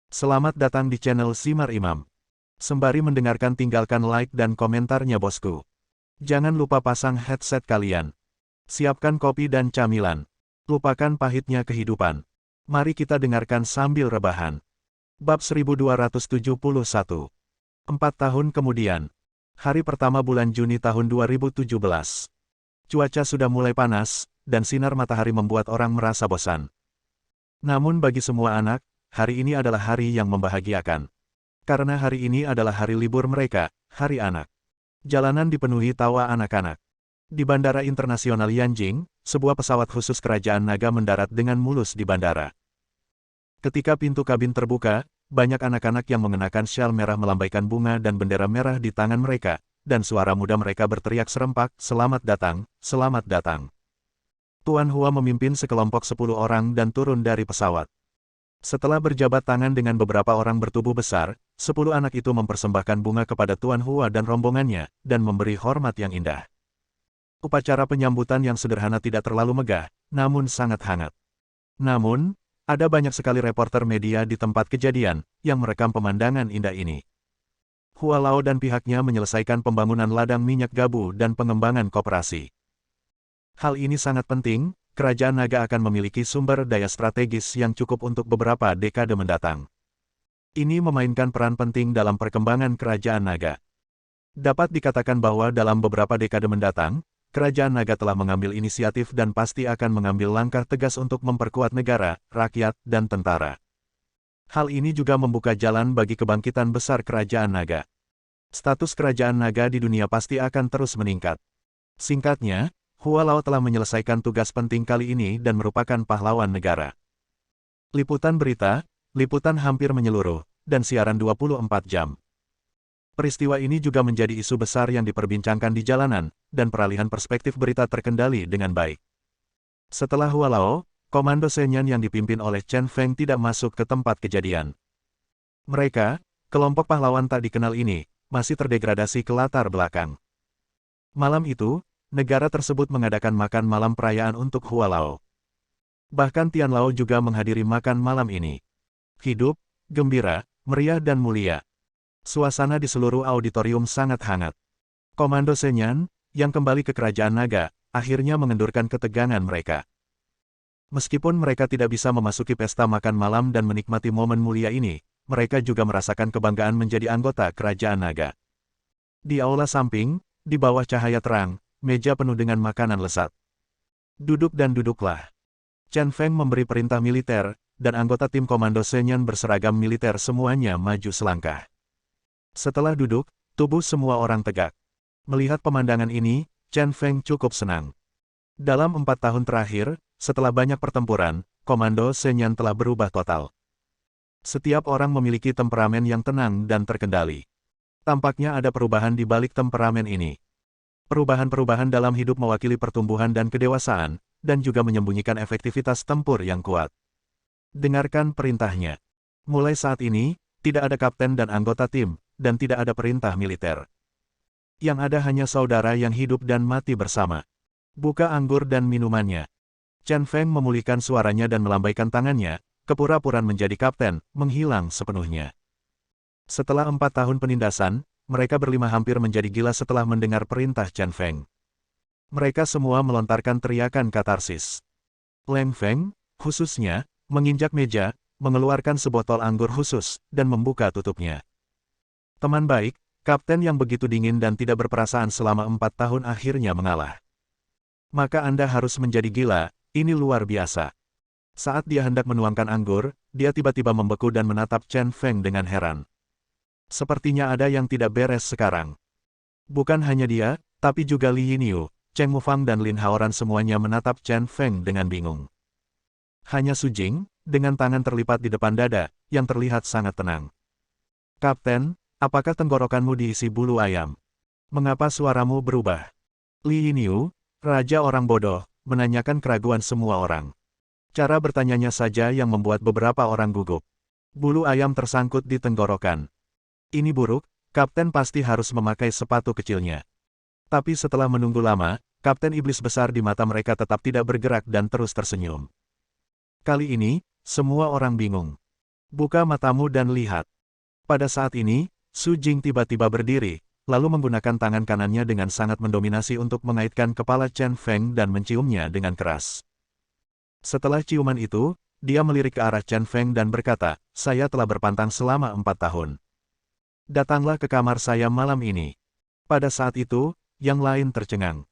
Selamat datang di channel Simar Imam. Sembari mendengarkan tinggalkan like dan komentarnya bosku. Jangan lupa pasang headset kalian. Siapkan kopi dan camilan. Lupakan pahitnya kehidupan. Mari kita dengarkan sambil rebahan. Bab 1271. 4 tahun kemudian. Hari pertama bulan Juni tahun 2017. Cuaca sudah mulai panas, dan sinar matahari membuat orang merasa bosan. Namun bagi semua anak, hari ini adalah hari yang membahagiakan. Karena hari ini adalah hari libur mereka, hari anak. Jalanan dipenuhi tawa anak-anak. Di Bandara Internasional Yanjing, sebuah pesawat khusus Kerajaan Naga mendarat dengan mulus di bandara. Ketika pintu kabin terbuka, banyak anak-anak yang mengenakan syal merah melambaikan bunga dan bendera merah di tangan mereka, dan suara muda mereka berteriak serempak, "Selamat datang, selamat datang." Tuan Hua memimpin sekelompok 10 orang dan turun dari pesawat. Setelah berjabat tangan dengan beberapa orang bertubuh besar, 10 anak itu mempersembahkan bunga kepada Tuan Hua dan rombongannya, dan memberi hormat yang indah. Upacara penyambutan yang sederhana tidak terlalu megah, namun sangat hangat. Namun, ada banyak sekali reporter media di tempat kejadian, yang merekam pemandangan indah ini. Hua Lao dan pihaknya menyelesaikan pembangunan ladang minyak gabu dan pengembangan koperasi. Hal ini sangat penting, Kerajaan Naga akan memiliki sumber daya strategis yang cukup untuk beberapa dekade mendatang. Ini memainkan peran penting dalam perkembangan Kerajaan Naga. Dapat dikatakan bahwa dalam beberapa dekade mendatang, Kerajaan Naga telah mengambil inisiatif dan pasti akan mengambil langkah tegas untuk memperkuat negara, rakyat, dan tentara. Hal ini juga membuka jalan bagi kebangkitan besar Kerajaan Naga. Status Kerajaan Naga di dunia pasti akan terus meningkat. Singkatnya, Hua Lao telah menyelesaikan tugas penting kali ini dan merupakan pahlawan negara. Liputan berita, liputan hampir menyeluruh, dan siaran 24 jam. Peristiwa ini juga menjadi isu besar yang diperbincangkan di jalanan, dan peralihan perspektif berita terkendali dengan baik. Setelah Hua Lao, Komando Shenyang yang dipimpin oleh Chen Feng tidak masuk ke tempat kejadian. Mereka, kelompok pahlawan tak dikenal ini, masih terdegradasi ke latar belakang. Malam itu, negara tersebut mengadakan makan malam perayaan untuk Hua Lao. Bahkan Tian Lao juga menghadiri makan malam ini. Hidup, gembira, meriah dan mulia. Suasana di seluruh auditorium sangat hangat. Komando Shenyang, yang kembali ke Kerajaan Naga, akhirnya mengendurkan ketegangan mereka. Meskipun mereka tidak bisa memasuki pesta makan malam dan menikmati momen mulia ini, mereka juga merasakan kebanggaan menjadi anggota Kerajaan Naga. Di aula samping, di bawah cahaya terang, meja penuh dengan makanan lezat. Duduk dan duduklah. Chen Feng memberi perintah militer, dan anggota tim Komando Shenyang berseragam militer semuanya maju selangkah. Setelah duduk, tubuh semua orang tegak. Melihat pemandangan ini, Chen Feng cukup senang. Dalam 4 tahun terakhir, setelah banyak pertempuran, Komando Shenyang telah berubah total. Setiap orang memiliki temperamen yang tenang dan terkendali. Tampaknya ada perubahan di balik temperamen ini. Perubahan-perubahan dalam hidup mewakili pertumbuhan dan kedewasaan, dan juga menyembunyikan efektivitas tempur yang kuat. Dengarkan perintahnya. Mulai saat ini, tidak ada kapten dan anggota tim, dan tidak ada perintah militer. Yang ada hanya saudara yang hidup dan mati bersama. Buka anggur dan minumannya. Chen Feng memulihkan suaranya dan melambaikan tangannya, kepura-puraan menjadi kapten, menghilang sepenuhnya. Setelah 4 tahun penindasan, mereka berlima hampir menjadi gila setelah mendengar perintah Chen Feng. Mereka semua melontarkan teriakan katarsis. Leng Feng, khususnya, menginjak meja, mengeluarkan sebotol anggur khusus, dan membuka tutupnya. Teman baik, kapten yang begitu dingin dan tidak berperasaan selama 4 tahun akhirnya mengalah. Maka Anda harus menjadi gila, ini luar biasa. Saat dia hendak menuangkan anggur, dia tiba-tiba membeku dan menatap Chen Feng dengan heran. Sepertinya ada yang tidak beres sekarang. Bukan hanya dia, tapi juga Li Yinyu, Cheng Mufang dan Lin Haoran semuanya menatap Chen Feng dengan bingung. Hanya Su Jing, dengan tangan terlipat di depan dada, yang terlihat sangat tenang. "Kapten, apakah tenggorokanmu diisi bulu ayam? Mengapa suaramu berubah?" Li Yinyu, raja orang bodoh, menanyakan keraguan semua orang. Cara bertanyanya saja yang membuat beberapa orang gugup. Bulu ayam tersangkut di tenggorokan. Ini buruk, kapten pasti harus memakai sepatu kecilnya. Tapi setelah menunggu lama, kapten iblis besar di mata mereka tetap tidak bergerak dan terus tersenyum. Kali ini, semua orang bingung. Buka matamu dan lihat. Pada saat ini, Su Jing tiba-tiba berdiri, lalu menggunakan tangan kanannya dengan sangat mendominasi untuk mengaitkan kepala Chen Feng dan menciumnya dengan keras. Setelah ciuman itu, dia melirik ke arah Chen Feng dan berkata, "Saya telah berpantang selama 4 tahun. Datanglah ke kamar saya malam ini." Pada saat itu, yang lain tercengang.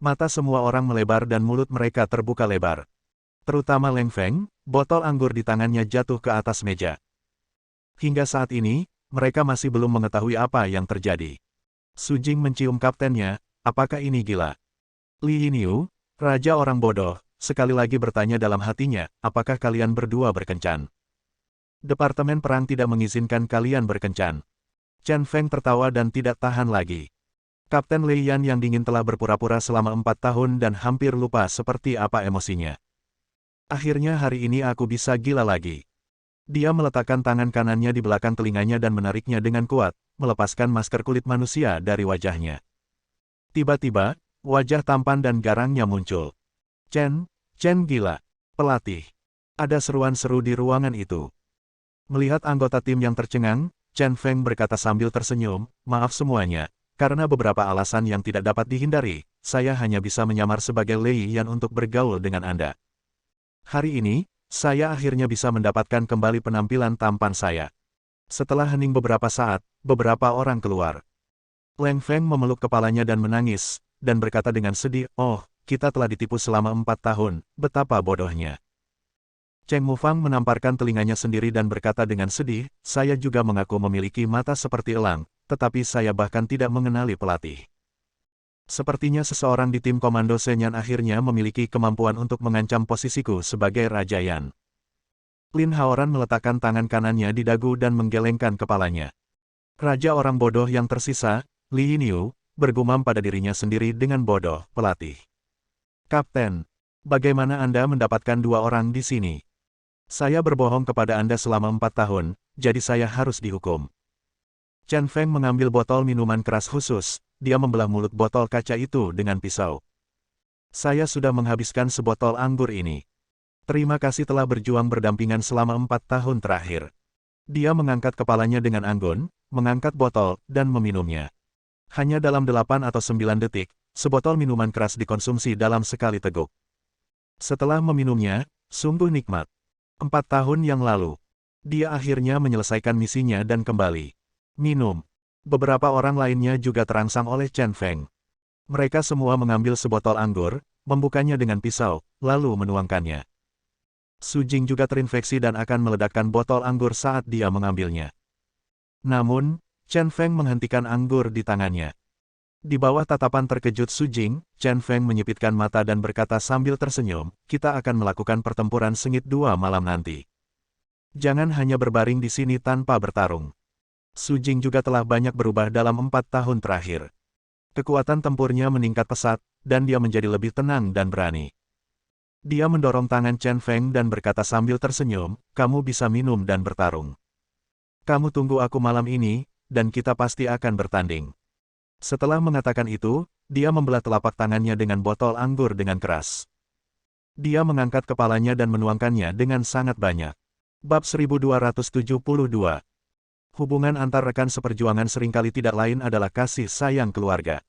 Mata semua orang melebar dan mulut mereka terbuka lebar. Terutama Leng Feng, botol anggur di tangannya jatuh ke atas meja. Hingga saat ini, mereka masih belum mengetahui apa yang terjadi. Su Jing mencium kaptennya, apakah ini gila? Li Yinyu, raja orang bodoh, sekali lagi bertanya dalam hatinya, apakah kalian berdua berkencan? Departemen perang tidak mengizinkan kalian berkencan. Chen Feng tertawa dan tidak tahan lagi. Kapten Lei Yan yang dingin telah berpura-pura selama 4 tahun dan hampir lupa seperti apa emosinya. Akhirnya hari ini aku bisa gila lagi. Dia meletakkan tangan kanannya di belakang telinganya dan menariknya dengan kuat, melepaskan masker kulit manusia dari wajahnya. Tiba-tiba, wajah tampan dan garangnya muncul. Chen gila. Pelatih. Ada seruan seru di ruangan itu. Melihat anggota tim yang tercengang, Chen Feng berkata sambil tersenyum, "Maaf semuanya. Karena beberapa alasan yang tidak dapat dihindari, saya hanya bisa menyamar sebagai Lei Yan untuk bergaul dengan Anda. Hari ini, saya akhirnya bisa mendapatkan kembali penampilan tampan saya." Setelah hening beberapa saat, beberapa orang keluar. Leng Feng memeluk kepalanya dan menangis, dan berkata dengan sedih, "Oh, kita telah ditipu selama 4 tahun, betapa bodohnya." Cheng Mufang menamparkan telinganya sendiri dan berkata dengan sedih, "Saya juga mengaku memiliki mata seperti elang, tetapi saya bahkan tidak mengenali pelatih. Sepertinya seseorang di tim komando Senyan akhirnya memiliki kemampuan untuk mengancam posisiku sebagai Raja Yan." Lin Haoran meletakkan tangan kanannya di dagu dan menggelengkan kepalanya. Raja orang bodoh yang tersisa, Li Yinyu, bergumam pada dirinya sendiri dengan bodoh, pelatih. "Kapten, bagaimana Anda mendapatkan 2 orang di sini? Saya berbohong kepada Anda selama 4 tahun, jadi saya harus dihukum." Chen Feng mengambil botol minuman keras khusus, dia membelah mulut botol kaca itu dengan pisau. "Saya sudah menghabiskan sebotol anggur ini. Terima kasih telah berjuang berdampingan selama 4 tahun terakhir." Dia mengangkat kepalanya dengan anggun, mengangkat botol, dan meminumnya. Hanya dalam 8 atau 9 detik, sebotol minuman keras dikonsumsi dalam sekali teguk. Setelah meminumnya, sungguh nikmat. 4 tahun yang lalu, dia akhirnya menyelesaikan misinya dan kembali. Minum. Beberapa orang lainnya juga terangsang oleh Chen Feng. Mereka semua mengambil sebotol anggur, membukanya dengan pisau, lalu menuangkannya. Su Jing juga terinfeksi dan akan meledakkan botol anggur saat dia mengambilnya. Namun, Chen Feng menghentikan anggur di tangannya. Di bawah tatapan terkejut Su Jing, Chen Feng menyipitkan mata dan berkata sambil tersenyum, "Kita akan melakukan pertempuran sengit 2 malam nanti. Jangan hanya berbaring di sini tanpa bertarung." Su Jing juga telah banyak berubah dalam 4 tahun terakhir. Kekuatan tempurnya meningkat pesat, dan dia menjadi lebih tenang dan berani. Dia mendorong tangan Chen Feng dan berkata sambil tersenyum, "Kamu bisa minum dan bertarung. Kamu tunggu aku malam ini, dan kita pasti akan bertanding." Setelah mengatakan itu, dia membelah telapak tangannya dengan botol anggur dengan keras. Dia mengangkat kepalanya dan menuangkannya dengan sangat banyak. Bab 1272. Hubungan antar rekan seperjuangan seringkali tidak lain adalah kasih sayang keluarga.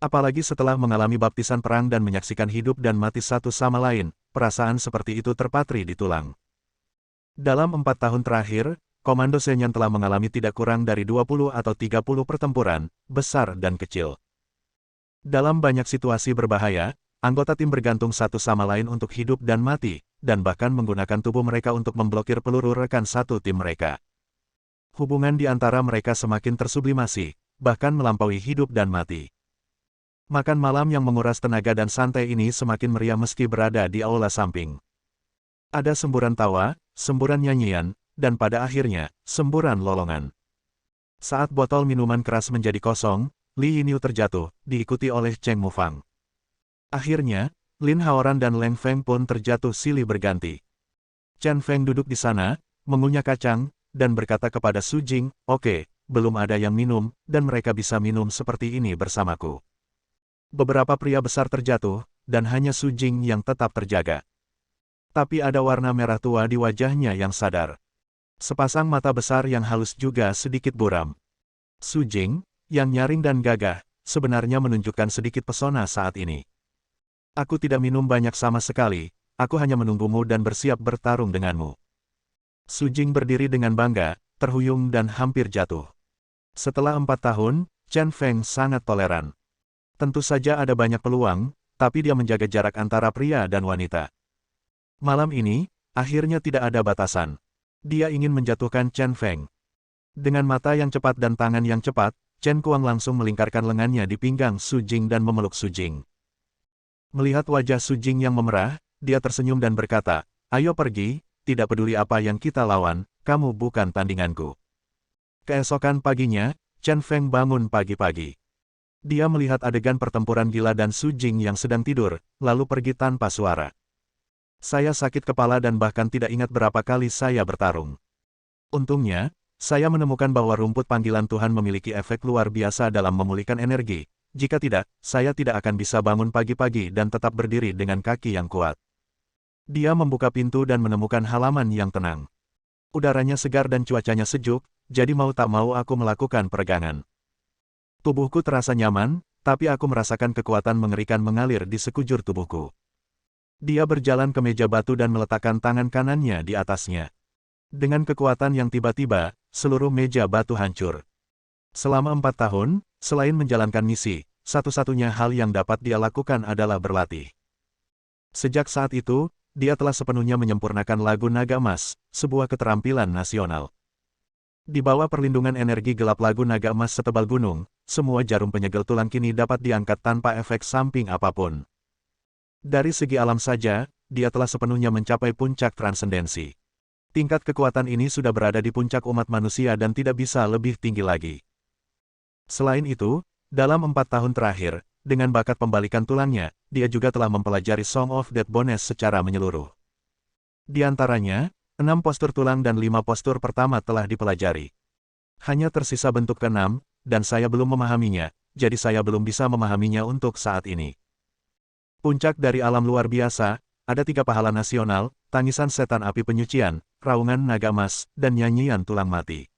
Apalagi setelah mengalami baptisan perang dan menyaksikan hidup dan mati satu sama lain, perasaan seperti itu terpatri di tulang. Dalam 4 tahun terakhir, Komando Senyan telah mengalami tidak kurang dari 20 atau 30 pertempuran, besar dan kecil. Dalam banyak situasi berbahaya, anggota tim bergantung satu sama lain untuk hidup dan mati, dan bahkan menggunakan tubuh mereka untuk memblokir peluru rekan satu tim mereka. Hubungan di antara mereka semakin tersublimasi, bahkan melampaui hidup dan mati. Makan malam yang menguras tenaga dan santai ini semakin meriah meski berada di aula samping. Ada semburan tawa, semburan nyanyian, dan pada akhirnya, semburan lolongan. Saat botol minuman keras menjadi kosong, Li Yinyu terjatuh, diikuti oleh Cheng Mufang. Akhirnya, Lin Haoran dan Leng Feng pun terjatuh silih berganti. Chen Feng duduk di sana, mengunyah kacang, dan berkata kepada Su Jing, "Oke, belum ada yang minum, dan mereka bisa minum seperti ini bersamaku." Beberapa pria besar terjatuh, dan hanya Su Jing yang tetap terjaga. Tapi ada warna merah tua di wajahnya yang sadar. Sepasang mata besar yang halus juga sedikit buram. Su Jing, yang nyaring dan gagah, sebenarnya menunjukkan sedikit pesona saat ini. Aku tidak minum banyak sama sekali, aku hanya menunggumu dan bersiap bertarung denganmu. Su Jing berdiri dengan bangga, terhuyung dan hampir jatuh. Setelah 4 tahun, Chen Feng sangat toleran. Tentu saja ada banyak peluang, tapi dia menjaga jarak antara pria dan wanita. Malam ini, akhirnya tidak ada batasan. Dia ingin menjatuhkan Chen Feng. Dengan mata yang cepat dan tangan yang cepat, Chen Kuang langsung melingkarkan lengannya di pinggang Su Jing dan memeluk Su Jing. Melihat wajah Su Jing yang memerah, dia tersenyum dan berkata, "Ayo pergi, tidak peduli apa yang kita lawan, kamu bukan tandinganku." Keesokan paginya, Chen Feng bangun pagi-pagi. Dia melihat adegan pertempuran gila dan Su Jing yang sedang tidur, lalu pergi tanpa suara. Saya sakit kepala dan bahkan tidak ingat berapa kali saya bertarung. Untungnya, saya menemukan bahwa rumput panggilan Tuhan memiliki efek luar biasa dalam memulihkan energi. Jika tidak, saya tidak akan bisa bangun pagi-pagi dan tetap berdiri dengan kaki yang kuat. Dia membuka pintu dan menemukan halaman yang tenang. Udaranya segar dan cuacanya sejuk, jadi mau tak mau aku melakukan peregangan. Tubuhku terasa nyaman, tapi aku merasakan kekuatan mengerikan mengalir di sekujur tubuhku. Dia berjalan ke meja batu dan meletakkan tangan kanannya di atasnya. Dengan kekuatan yang tiba-tiba, seluruh meja batu hancur. Selama 4 tahun, selain menjalankan misi, satu-satunya hal yang dapat dia lakukan adalah berlatih. Sejak saat itu, dia telah sepenuhnya menyempurnakan lagu Naga Emas, sebuah keterampilan nasional. Di bawah perlindungan energi gelap lagu Naga Emas setebal gunung, semua jarum penyegel tulang kini dapat diangkat tanpa efek samping apapun. Dari segi alam saja, dia telah sepenuhnya mencapai puncak transendensi. Tingkat kekuatan ini sudah berada di puncak umat manusia dan tidak bisa lebih tinggi lagi. Selain itu, dalam 4 tahun terakhir, dengan bakat pembalikan tulangnya, dia juga telah mempelajari Song of Dead Bones secara menyeluruh. Di antaranya, 6 postur tulang dan 5 postur pertama telah dipelajari. Hanya tersisa bentuk ke-6, dan saya belum memahaminya, jadi saya belum bisa memahaminya untuk saat ini. Puncak dari alam luar biasa, ada 3 pahala nasional, tangisan setan api penyucian, raungan naga emas, dan nyanyian tulang mati.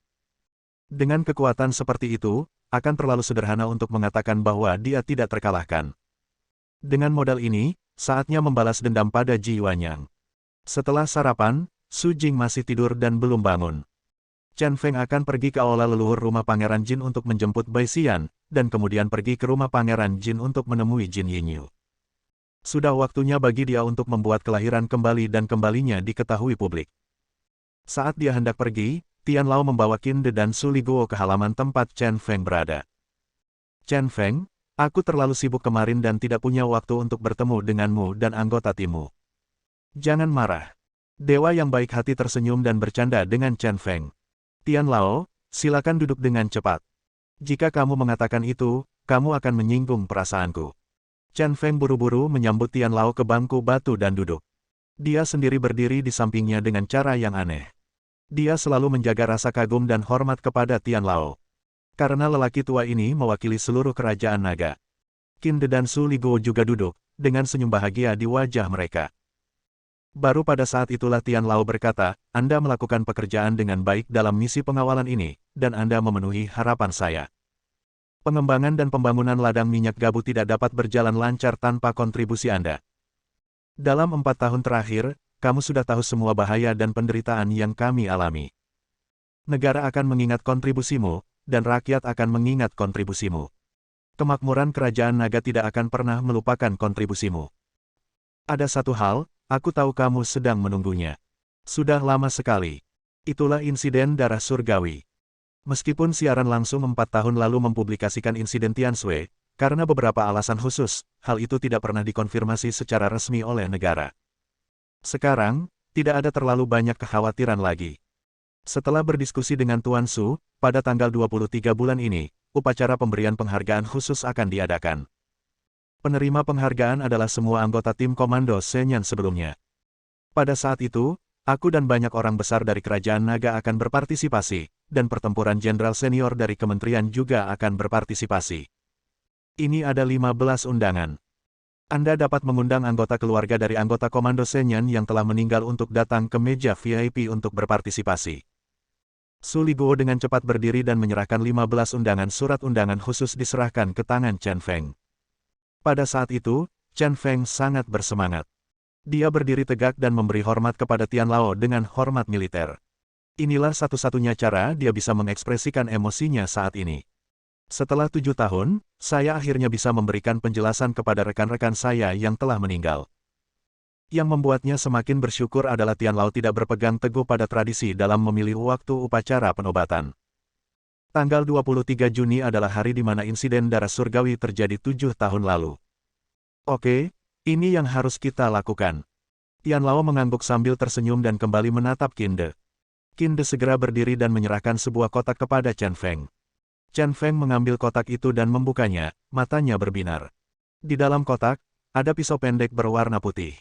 Dengan kekuatan seperti itu, akan terlalu sederhana untuk mengatakan bahwa dia tidak terkalahkan. Dengan modal ini, saatnya membalas dendam pada Ji Yuanyang. Setelah sarapan, Su Jing masih tidur dan belum bangun. Chen Feng akan pergi ke aula leluhur rumah Pangeran Jin untuk menjemput Bai Xian, dan kemudian pergi ke rumah Pangeran Jin untuk menemui Jin Yinyu. Sudah waktunya bagi dia untuk membuat kelahiran kembali dan kembalinya diketahui publik. Saat dia hendak pergi, Tian Lao membawa Qin De dan Su Liguo ke halaman tempat Chen Feng berada. "Chen Feng, aku terlalu sibuk kemarin dan tidak punya waktu untuk bertemu denganmu dan anggota timmu. Jangan marah." Dewa yang baik hati tersenyum dan bercanda dengan Chen Feng. "Tian Lao, silakan duduk dengan cepat. Jika kamu mengatakan itu, kamu akan menyinggung perasaanku." Chen Feng buru-buru menyambut Tian Lao ke bangku batu dan duduk. Dia sendiri berdiri di sampingnya dengan cara yang aneh. Dia selalu menjaga rasa kagum dan hormat kepada Tian Lao. Karena lelaki tua ini mewakili seluruh kerajaan naga. Qin De dan Su Liguo juga duduk, dengan senyum bahagia di wajah mereka. Baru pada saat itulah Tian Lao berkata, "Anda melakukan pekerjaan dengan baik dalam misi pengawalan ini, dan Anda memenuhi harapan saya. Pengembangan dan pembangunan ladang minyak Gabu tidak dapat berjalan lancar tanpa kontribusi Anda. Dalam 4 tahun terakhir, kamu sudah tahu semua bahaya dan penderitaan yang kami alami. Negara akan mengingat kontribusimu, dan rakyat akan mengingat kontribusimu. Kemakmuran kerajaan naga tidak akan pernah melupakan kontribusimu. Ada satu hal, aku tahu kamu sedang menunggunya. Sudah lama sekali. Itulah insiden darah surgawi." Meskipun siaran langsung 4 tahun lalu mempublikasikan insiden Tianshui, karena beberapa alasan khusus, hal itu tidak pernah dikonfirmasi secara resmi oleh negara. Sekarang, tidak ada terlalu banyak kekhawatiran lagi. Setelah berdiskusi dengan Tuan Su, pada tanggal 23 bulan ini, upacara pemberian penghargaan khusus akan diadakan. Penerima penghargaan adalah semua anggota tim komando Shenyang sebelumnya. Pada saat itu, aku dan banyak orang besar dari kerajaan naga akan berpartisipasi, dan pertempuran jenderal senior dari kementerian juga akan berpartisipasi. Ini ada 15 undangan. Anda dapat mengundang anggota keluarga dari anggota komando Shenyang yang telah meninggal untuk datang ke meja VIP untuk berpartisipasi. Su Liguo dengan cepat berdiri dan menyerahkan 15 undangan surat undangan khusus diserahkan ke tangan Chen Feng. Pada saat itu, Chen Feng sangat bersemangat. Dia berdiri tegak dan memberi hormat kepada Tian Lao dengan hormat militer. Inilah satu-satunya cara dia bisa mengekspresikan emosinya saat ini. Setelah 7 tahun, saya akhirnya bisa memberikan penjelasan kepada rekan-rekan saya yang telah meninggal. Yang membuatnya semakin bersyukur adalah Tian Lao tidak berpegang teguh pada tradisi dalam memilih waktu upacara penobatan. Tanggal 23 Juni adalah hari di mana insiden darah surgawi terjadi 7 tahun lalu. Oke, ini yang harus kita lakukan. Tian Lao mengangguk sambil tersenyum dan kembali menatap Qin De. Qin De segera berdiri dan menyerahkan sebuah kotak kepada Chen Feng. Chen Feng mengambil kotak itu dan membukanya, matanya berbinar. Di dalam kotak, ada pisau pendek berwarna putih.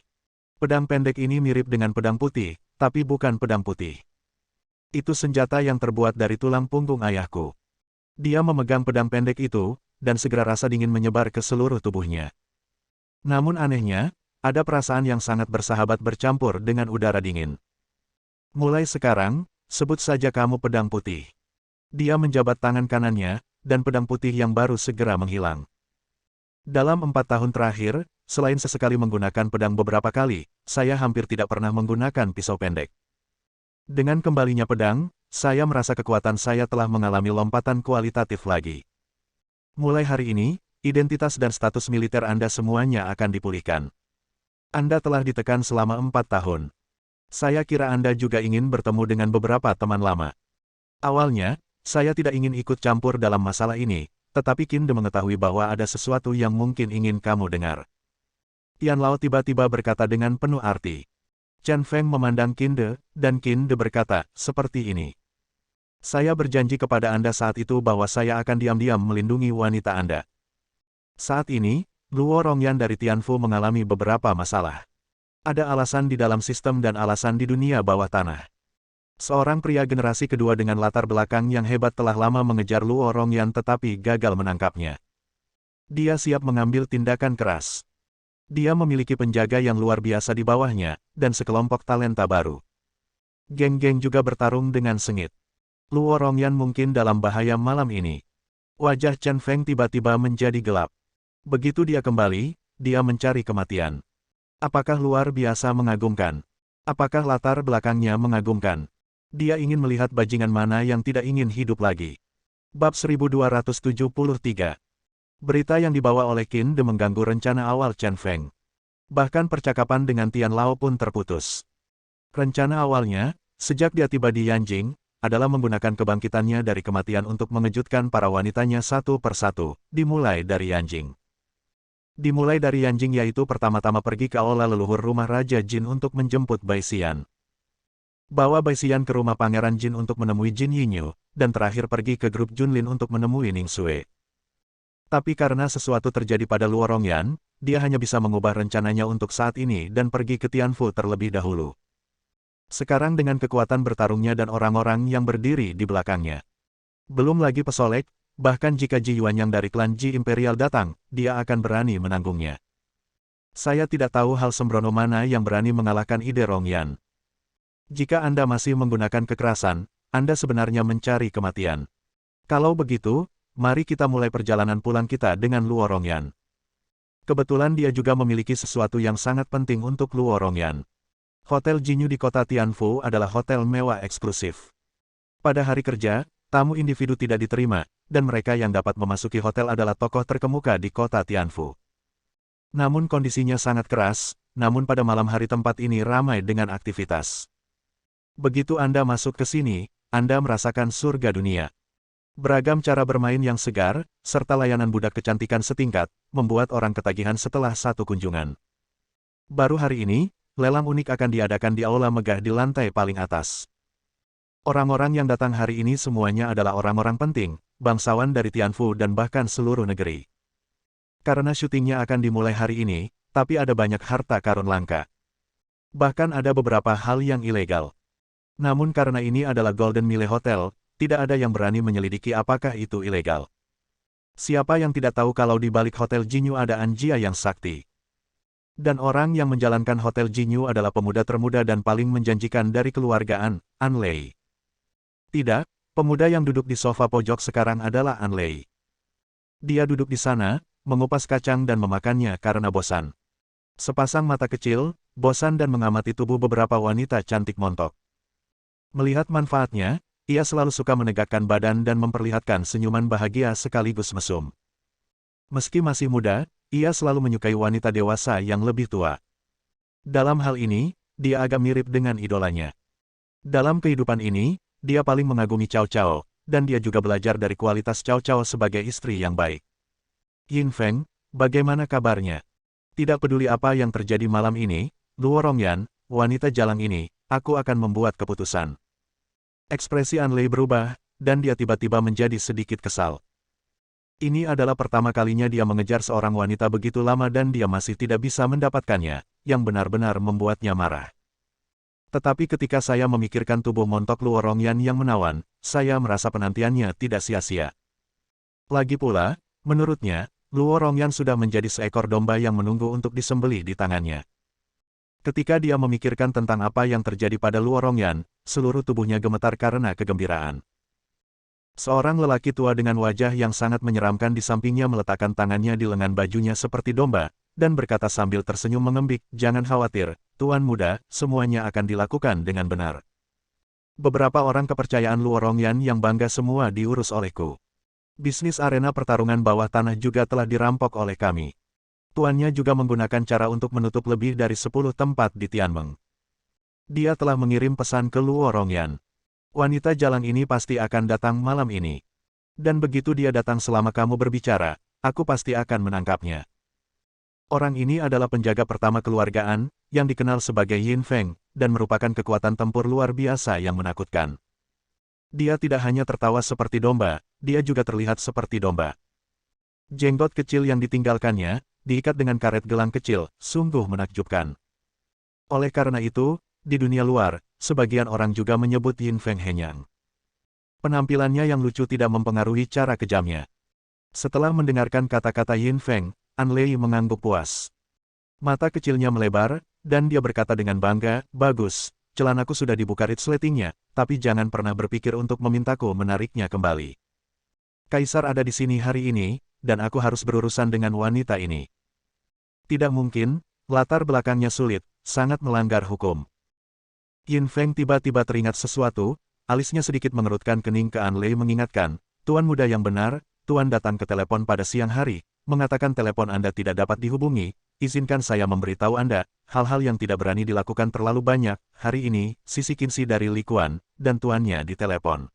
Pedang pendek ini mirip dengan pedang putih, tapi bukan pedang putih. Itu senjata yang terbuat dari tulang punggung ayahku. Dia memegang pedang pendek itu, dan segera rasa dingin menyebar ke seluruh tubuhnya. Namun anehnya, ada perasaan yang sangat bersahabat bercampur dengan udara dingin. Mulai sekarang, sebut saja kamu pedang putih. Dia menjabat tangan kanannya, dan pedang putih yang baru segera menghilang. Dalam 4 tahun terakhir, selain sesekali menggunakan pedang beberapa kali, saya hampir tidak pernah menggunakan pisau pendek. Dengan kembalinya pedang, saya merasa kekuatan saya telah mengalami lompatan kualitatif lagi. Mulai hari ini, identitas dan status militer Anda semuanya akan dipulihkan. Anda telah ditekan selama 4 tahun. Saya kira Anda juga ingin bertemu dengan beberapa teman lama. Awalnya, saya tidak ingin ikut campur dalam masalah ini, tetapi Qin De mengetahui bahwa ada sesuatu yang mungkin ingin kamu dengar. Tian Lao tiba-tiba berkata dengan penuh arti. Chen Feng memandang Qin De, dan Qin De berkata, seperti ini. Saya berjanji kepada Anda saat itu bahwa saya akan diam-diam melindungi wanita Anda. Saat ini, Luo Rongyan dari Tianfu mengalami beberapa masalah. Ada alasan di dalam sistem dan alasan di dunia bawah tanah. Seorang pria generasi kedua dengan latar belakang yang hebat telah lama mengejar Luo Rongyan tetapi gagal menangkapnya. Dia siap mengambil tindakan keras. Dia memiliki penjaga yang luar biasa di bawahnya, dan sekelompok talenta baru. Geng-geng juga bertarung dengan sengit. Luo Rongyan mungkin dalam bahaya malam ini. Wajah Chen Feng tiba-tiba menjadi gelap. Begitu dia kembali, dia mencari kematian. Apakah luar biasa mengagumkan? Apakah latar belakangnya mengagumkan? Dia ingin melihat bajingan mana yang tidak ingin hidup lagi. Bab 1273. Berita yang dibawa oleh Qin De mengganggu rencana awal Chen Feng. Bahkan percakapan dengan Tian Lao pun terputus. Rencana awalnya, sejak dia tiba di Yanjing, adalah menggunakan kebangkitannya dari kematian untuk mengejutkan para wanitanya satu persatu, dimulai dari Yanjing. Dimulai dari Yanjing yaitu pertama-tama pergi ke aula leluhur rumah Raja Jin untuk menjemput Bai Xian. Bawa Bai Xian ke rumah Pangeran Jin untuk menemui Jin Yinyu, dan terakhir pergi ke grup Junlin untuk menemui Ning Xue. Tapi karena sesuatu terjadi pada Luo Rongyan, dia hanya bisa mengubah rencananya untuk saat ini dan pergi ke Tianfu terlebih dahulu. Sekarang dengan kekuatan bertarungnya dan orang-orang yang berdiri di belakangnya. Belum lagi pesolek, bahkan jika Ji Yuanyang dari klan Ji Imperial datang, dia akan berani menanggungnya. Saya tidak tahu hal sembrono mana yang berani mengalahkan ide Rongyan. Jika Anda masih menggunakan kekerasan, Anda sebenarnya mencari kematian. Kalau begitu, mari kita mulai perjalanan pulang kita dengan Luo Rongyan. Kebetulan dia juga memiliki sesuatu yang sangat penting untuk Luo Rongyan. Hotel Jinyu di kota Tianfu adalah hotel mewah eksklusif. Pada hari kerja, tamu individu tidak diterima, dan mereka yang dapat memasuki hotel adalah tokoh terkemuka di kota Tianfu. Namun kondisinya sangat keras, namun pada malam hari tempat ini ramai dengan aktivitas. Begitu Anda masuk ke sini, Anda merasakan surga dunia. Beragam cara bermain yang segar, serta layanan budak kecantikan setingkat, membuat orang ketagihan setelah satu kunjungan. Baru hari ini, lelang unik akan diadakan di aula megah di lantai paling atas. Orang-orang yang datang hari ini semuanya adalah orang-orang penting, bangsawan dari Tianfu dan bahkan seluruh negeri. Karena syutingnya akan dimulai hari ini, tapi ada banyak harta karun langka. Bahkan ada beberapa hal yang ilegal. Namun karena ini adalah Golden Mile Hotel, tidak ada yang berani menyelidiki apakah itu ilegal. Siapa yang tidak tahu kalau di balik Hotel Jinyu ada Anjia yang sakti. Dan orang yang menjalankan Hotel Jinyu adalah pemuda termuda dan paling menjanjikan dari keluarga An Lei. Tidak, pemuda yang duduk di sofa pojok sekarang adalah An Lei. Dia duduk di sana, mengupas kacang dan memakannya karena bosan. Sepasang mata kecil, bosan dan mengamati tubuh beberapa wanita cantik montok. Melihat manfaatnya, ia selalu suka menegakkan badan dan memperlihatkan senyuman bahagia sekaligus mesum. Meski masih muda, ia selalu menyukai wanita dewasa yang lebih tua. Dalam hal ini, dia agak mirip dengan idolanya. Dalam kehidupan ini, dia paling mengagumi Cao Cao, dan dia juga belajar dari kualitas Cao Cao sebagai istri yang baik. Yin Feng, bagaimana kabarnya? Tidak peduli apa yang terjadi malam ini, Luo Rongyan, wanita jalang ini, aku akan membuat keputusan. Ekspresi An Lei berubah, dan dia tiba-tiba menjadi sedikit kesal. Ini adalah pertama kalinya dia mengejar seorang wanita begitu lama dan dia masih tidak bisa mendapatkannya, yang benar-benar membuatnya marah. Tetapi ketika saya memikirkan tubuh montok Luo Rongyan yang menawan, saya merasa penantiannya tidak sia-sia. Lagi pula, menurutnya, Luo Rongyan sudah menjadi seekor domba yang menunggu untuk disembelih di tangannya. Ketika dia memikirkan tentang apa yang terjadi pada Luo Rongyan, seluruh tubuhnya gemetar karena kegembiraan. Seorang lelaki tua dengan wajah yang sangat menyeramkan di sampingnya meletakkan tangannya di lengan bajunya seperti domba, dan berkata sambil tersenyum mengembik, "Jangan khawatir, Tuan Muda, semuanya akan dilakukan dengan benar. Beberapa orang kepercayaan Luo Rongyan yang bangga semua diurus olehku. Bisnis arena pertarungan bawah tanah juga telah dirampok oleh kami. Tuannya juga menggunakan cara untuk menutup lebih dari 10 tempat di Tianmeng. Dia telah mengirim pesan ke Luo Rongyan. Wanita jalang ini pasti akan datang malam ini. Dan begitu dia datang selama kamu berbicara, aku pasti akan menangkapnya." Orang ini adalah penjaga pertama keluargaan, yang dikenal sebagai Yin Feng, dan merupakan kekuatan tempur luar biasa yang menakutkan. Dia tidak hanya tertawa seperti domba, dia juga terlihat seperti domba. Jenggot kecil yang ditinggalkannya, diikat dengan karet gelang kecil, sungguh menakjubkan. Oleh karena itu, di dunia luar, sebagian orang juga menyebut Yin Feng Henyang. Penampilannya yang lucu tidak mempengaruhi cara kejamnya. Setelah mendengarkan kata-kata Yin Feng, An Lei mengangguk puas. Mata kecilnya melebar, dan dia berkata dengan bangga, "Bagus, celanaku sudah dibuka resletingnya, tapi jangan pernah berpikir untuk memintaku menariknya kembali. Kaisar ada di sini hari ini, dan aku harus berurusan dengan wanita ini. Tidak mungkin, latar belakangnya sulit, sangat melanggar hukum." Yin Feng tiba-tiba teringat sesuatu, alisnya sedikit mengerutkan kening ke An Lei mengingatkan, "Tuan muda yang benar, Tuan datang ke telepon pada siang hari, mengatakan telepon Anda tidak dapat dihubungi, izinkan saya memberitahu Anda, hal-hal yang tidak berani dilakukan terlalu banyak, hari ini, Sisi Kinsi dari Li Kuan, dan tuannya di telepon."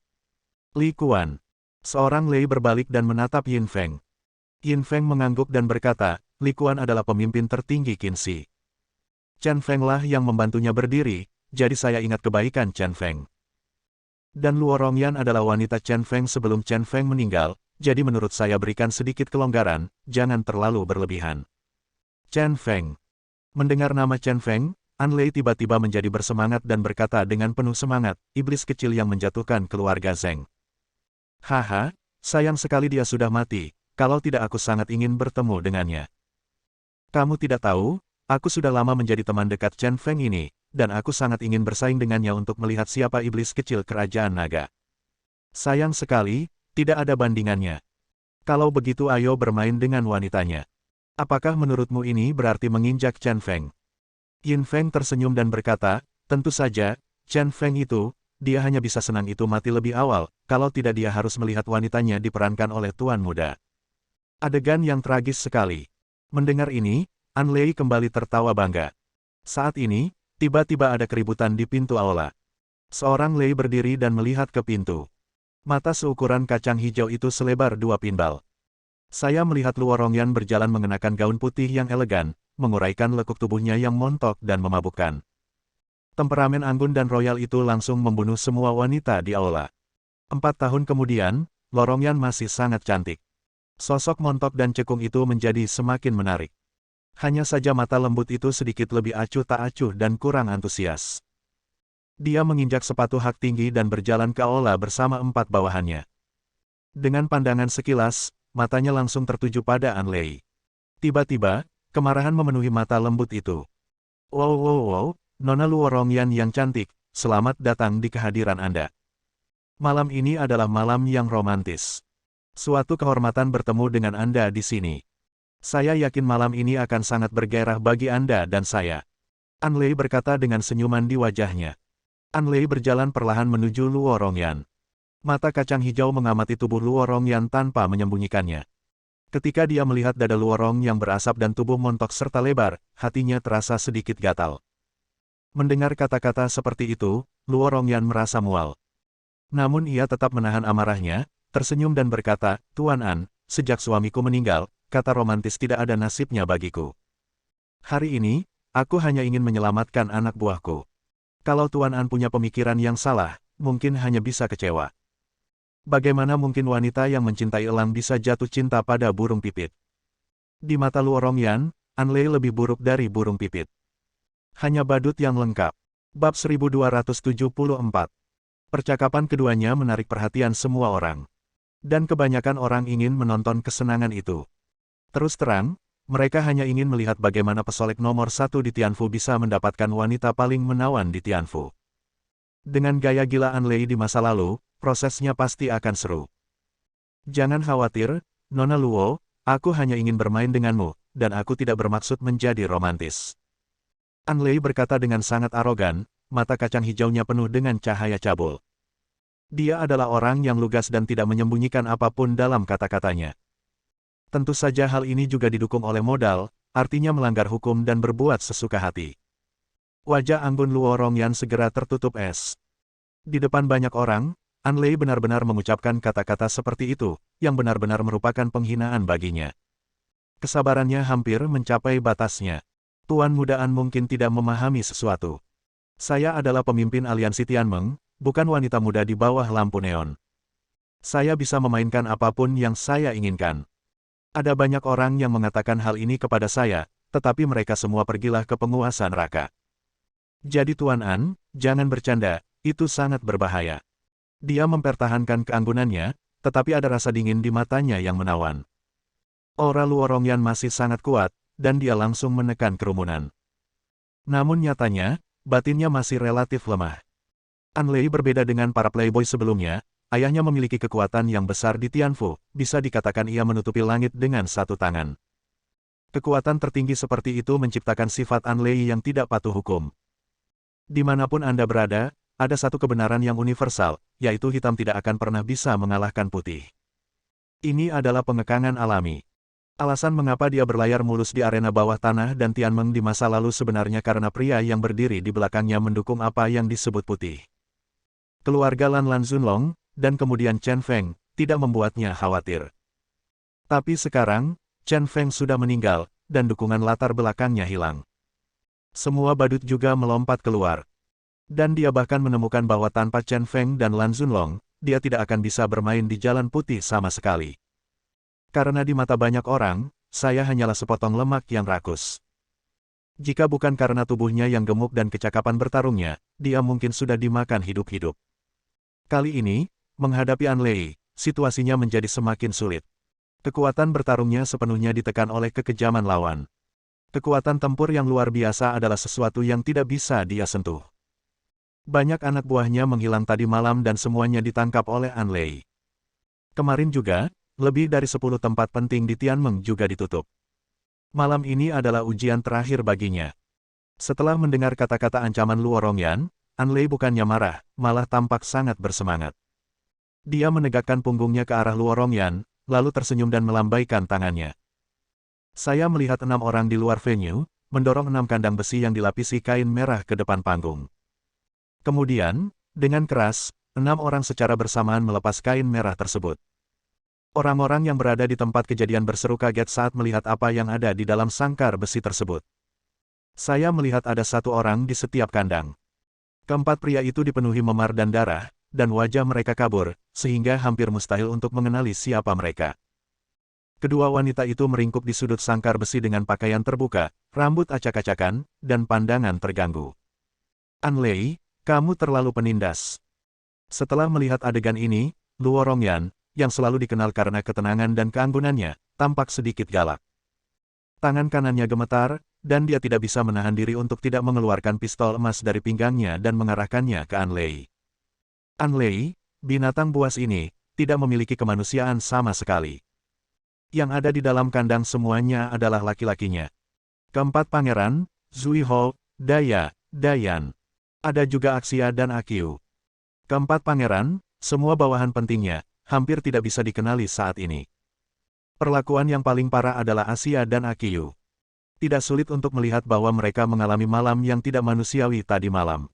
Li Kuan. Seorang Lei berbalik dan menatap Yin Feng. Yin Feng mengangguk dan berkata, "Li Kuan adalah pemimpin tertinggi Kinsi. Chen Feng lah yang membantunya berdiri, jadi saya ingat kebaikan Chen Feng. Dan Luo Rongyan adalah wanita Chen Feng sebelum Chen Feng meninggal, jadi menurut saya berikan sedikit kelonggaran, jangan terlalu berlebihan." Chen Feng. Mendengar nama Chen Feng, An Lei tiba-tiba menjadi bersemangat dan berkata dengan penuh semangat, "Iblis kecil yang menjatuhkan keluarga Zheng. Haha, sayang sekali dia sudah mati, kalau tidak aku sangat ingin bertemu dengannya. Kamu tidak tahu, aku sudah lama menjadi teman dekat Chen Feng ini, dan aku sangat ingin bersaing dengannya untuk melihat siapa iblis kecil kerajaan naga. Sayang sekali, tidak ada bandingannya. Kalau begitu ayo bermain dengan wanitanya. Apakah menurutmu ini berarti menginjak Chen Feng?" Yin Feng tersenyum dan berkata, "Tentu saja, Chen Feng itu, dia hanya bisa senang itu mati lebih awal, kalau tidak dia harus melihat wanitanya diperankan oleh tuan muda." Adegan yang tragis sekali. Mendengar ini, An Lei kembali tertawa bangga. Saat ini, tiba-tiba ada keributan di pintu aula. Seorang Lei berdiri dan melihat ke pintu. Mata seukuran kacang hijau itu selebar 2 pinbal. Saya melihat Luo Rongyan berjalan mengenakan gaun putih yang elegan, menguraikan lekuk tubuhnya yang montok dan memabukkan. Temperamen anggun dan royal itu langsung membunuh semua wanita di aula. 4 tahun kemudian, Luo Rongyan masih sangat cantik. Sosok montok dan cekung itu menjadi semakin menarik. Hanya saja mata lembut itu sedikit lebih acuh tak acuh dan kurang antusias. Dia menginjak sepatu hak tinggi dan berjalan ke aula bersama 4 bawahannya. Dengan pandangan sekilas, matanya langsung tertuju pada An Lei. Tiba-tiba, kemarahan memenuhi mata lembut itu. "Wow wow wow, Nona Luo Rongyan yang cantik, selamat datang di kehadiran Anda." Malam ini adalah malam yang romantis. Suatu kehormatan bertemu dengan Anda di sini. Saya yakin malam ini akan sangat bergairah bagi Anda dan saya. Anlei berkata dengan senyuman di wajahnya. Anlei berjalan perlahan menuju Luo Rongyan. Mata kacang hijau mengamati tubuh Luo Rongyan tanpa menyembunyikannya. Ketika dia melihat dada Luo Rong yang berasap dan tubuh montok serta lebar, hatinya terasa sedikit gatal. Mendengar kata-kata seperti itu, Luo Rongyan merasa mual. Namun ia tetap menahan amarahnya, tersenyum dan berkata, "Tuan An, sejak suamiku meninggal, kata romantis tidak ada nasibnya bagiku. Hari ini, aku hanya ingin menyelamatkan anak buahku. Kalau Tuan An punya pemikiran yang salah, mungkin hanya bisa kecewa. Bagaimana mungkin wanita yang mencintai elang bisa jatuh cinta pada burung pipit?" Di mata Luo Rongyan, Anlei lebih buruk dari burung pipit. Hanya badut yang lengkap. Bab 1274. Percakapan keduanya menarik perhatian semua orang. Dan kebanyakan orang ingin menonton kesenangan itu. Terus terang, mereka hanya ingin melihat bagaimana pesolek nomor 1 di Tianfu bisa mendapatkan wanita paling menawan di Tianfu. Dengan gaya gila Anlei di masa lalu, prosesnya pasti akan seru. "Jangan khawatir, Nona Luo, aku hanya ingin bermain denganmu, dan aku tidak bermaksud menjadi romantis." Anlei berkata dengan sangat arogan, mata kacang hijaunya penuh dengan cahaya cabul. Dia adalah orang yang lugas dan tidak menyembunyikan apapun dalam kata-katanya. Tentu saja hal ini juga didukung oleh modal, artinya melanggar hukum dan berbuat sesuka hati. Wajah anggun Luo Rongyan segera tertutup es. Di depan banyak orang, Anlei benar-benar mengucapkan kata-kata seperti itu, yang benar-benar merupakan penghinaan baginya. Kesabarannya hampir mencapai batasnya. "Tuan Muda An mungkin tidak memahami sesuatu. Saya adalah pemimpin aliansi Tianmeng, bukan wanita muda di bawah lampu neon. Saya bisa memainkan apapun yang saya inginkan. Ada banyak orang yang mengatakan hal ini kepada saya, tetapi mereka semua pergilah ke penguasa neraka. Jadi Tuan An, jangan bercanda, itu sangat berbahaya." Dia mempertahankan keanggunannya, tetapi ada rasa dingin di matanya yang menawan. Aura Luo Rongyan masih sangat kuat, dan dia langsung menekan kerumunan. Namun nyatanya, batinnya masih relatif lemah. Anlei berbeda dengan para playboy sebelumnya, ayahnya memiliki kekuatan yang besar di Tianfu, bisa dikatakan ia menutupi langit dengan satu tangan. Kekuatan tertinggi seperti itu menciptakan sifat Anlei yang tidak patuh hukum. Dimanapun Anda berada, ada satu kebenaran yang universal, yaitu hitam tidak akan pernah bisa mengalahkan putih. Ini adalah pengekangan alami. Alasan mengapa dia berlayar mulus di arena bawah tanah dan Tianmeng di masa lalu sebenarnya karena pria yang berdiri di belakangnya mendukung apa yang disebut putih. Keluarga Lan Zunlong, dan kemudian Chen Feng, tidak membuatnya khawatir. Tapi sekarang, Chen Feng sudah meninggal, dan dukungan latar belakangnya hilang. Semua badut juga melompat keluar. Dan dia bahkan menemukan bahwa tanpa Chen Feng dan Lan Zunlong, dia tidak akan bisa bermain di jalan putih sama sekali. Karena di mata banyak orang, saya hanyalah sepotong lemak yang rakus. Jika bukan karena tubuhnya yang gemuk dan kecakapan bertarungnya, dia mungkin sudah dimakan hidup-hidup. Kali ini, menghadapi Anlei, situasinya menjadi semakin sulit. Kekuatan bertarungnya sepenuhnya ditekan oleh kekejaman lawan. Kekuatan tempur yang luar biasa adalah sesuatu yang tidak bisa dia sentuh. Banyak anak buahnya menghilang tadi malam dan semuanya ditangkap oleh Anlei. Kemarin juga, lebih dari 10 tempat penting di Tianmeng juga ditutup. Malam ini adalah ujian terakhir baginya. Setelah mendengar kata-kata ancaman Luo Rongyan, Anlei bukannya marah, malah tampak sangat bersemangat. Dia menegakkan punggungnya ke arah Luo Rongyan, lalu tersenyum dan melambaikan tangannya. "Saya melihat 6 orang di luar venue, mendorong 6 kandang besi yang dilapisi kain merah ke depan panggung. Kemudian, dengan keras, 6 orang secara bersamaan melepas kain merah tersebut. Orang-orang yang berada di tempat kejadian berseru kaget saat melihat apa yang ada di dalam sangkar besi tersebut. Saya melihat ada 1 orang di setiap kandang. Keempat pria itu dipenuhi memar dan darah, dan wajah mereka kabur, sehingga hampir mustahil untuk mengenali siapa mereka. Kedua wanita itu meringkuk di sudut sangkar besi dengan pakaian terbuka, rambut acak-acakan, dan pandangan terganggu. "Anlei, kamu terlalu penindas." Setelah melihat adegan ini, Luo Rongyan, yang selalu dikenal karena ketenangan dan keanggunannya, tampak sedikit galak. Tangan kanannya gemetar, dan dia tidak bisa menahan diri untuk tidak mengeluarkan pistol emas dari pinggangnya dan mengarahkannya ke Anlei. "Anlei, binatang buas ini, tidak memiliki kemanusiaan sama sekali. Yang ada di dalam kandang semuanya adalah laki-lakinya. Keempat pangeran, Zui Ho, Daya, Dayan. Ada juga Axia dan Akiu. Keempat pangeran, semua bawahan pentingnya, hampir tidak bisa dikenali saat ini. Perlakuan yang paling parah adalah Asia dan Akiu. Tidak sulit untuk melihat bahwa mereka mengalami malam yang tidak manusiawi tadi malam.